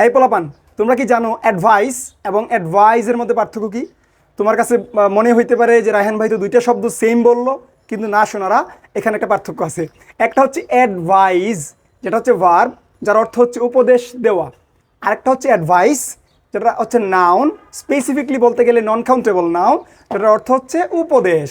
এই পোলাপান, তোমরা কি জানো অ্যাডভাইস এবং অ্যাডভাইসের মধ্যে পার্থক্য কি? তোমার কাছে মনে হইতে পারে যে রায়হান ভাই তো দুইটা শব্দ সেম বললো, কিন্তু না শোনারা, এখানে একটা পার্থক্য আছে। একটা হচ্ছে অ্যাডভাইস, যেটা হচ্ছে ভার্ব, যার অর্থ হচ্ছে উপদেশ দেওয়া। আরেকটা হচ্ছে অ্যাডভাইস, যেটা হচ্ছে নাউন, স্পেসিফিকলি বলতে গেলে নন কাউন্টেবল নাউন, যেটার অর্থ হচ্ছে উপদেশ।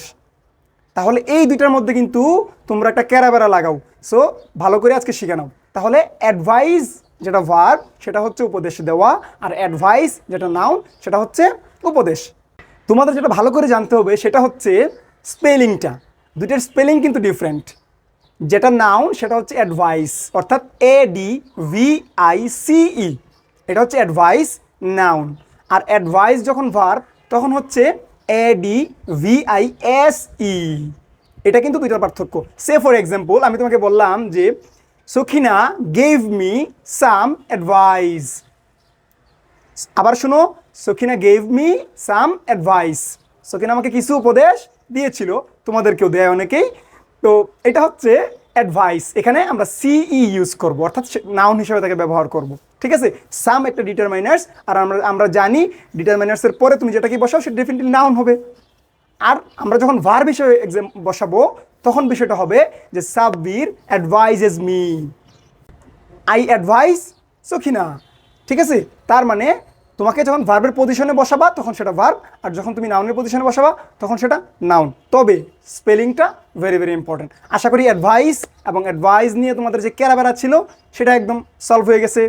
তাহলে এই দুইটার মধ্যে কিন্তু তোমরা একটা ক্যারাবেরা লাগাও। সো ভালো করে আজকে শিখে নাও। তাহলে অ্যাডভাইস যেটা ভার্ব, সেটা হচ্ছে উপদেশ দেওয়া, আর অ্যাডভাইস যেটা নাউন, সেটা হচ্ছে উপদেশ। তোমাদের যেটা ভালো করে জানতে হবে সেটা হচ্ছে স্পেলিংটা। দুইটার স্পেলিং কিন্তু ডিফারেন্ট। যেটা নাউন সেটা হচ্ছে অ্যাডভাইস, অর্থাৎ ADVICE, এটা হচ্ছে অ্যাডভাইস নাউন। আর অ্যাডভাইস যখন ভার্ব তখন হচ্ছে ADVISE। এটা কিন্তু দুইটার পার্থক্য। সে ফর এক্সাম্পল, আমি তোমাকে বললাম যে Sakhina gave me some advice. আবার শুনো, Sakhina gave me some advice. Sakhina আমাকে কিছু উপদেশ দিয়েছিল, তোমাদেরকেও দেয় অনেকেই। তো এটা হচ্ছে অ্যাডভাইস। এখানে আমরা সিই ইউজ করব, অর্থাৎ নাউন হিসেবে তাকে ব্যবহার করব। ঠিক আছে, সাম একটা ডিটারমাইনার্স, আর আমরা জানি ডিটারমাইনার্সের পরে তুমি যেটা কি বসাও সেটা ডেফিনেটলি নাউন হবে। আর আমরা যখন ভার্ব হিসেবে এক্সাম বসাবো তখন বিষয়টা হবে যে Sabbir advises me, I advise Sakhina. ঠিক আছে, তার মানে তোমাকে যখন ভার্বের পজিশনে বসাবা তখন সেটা ভার্ব, আর যখন তুমি নাউনের পজিশনে বসাবা তখন সেটা নাউন। তবে স্পেলিংটা ভেরি ভেরি ইম্পর্টেন্ট। আশা করি অ্যাডভাইস এবং অ্যাডভাইস নিয়ে তোমাদের যে ক্যারাবেরা ছিল সেটা একদম সলভ হয়ে গেছে।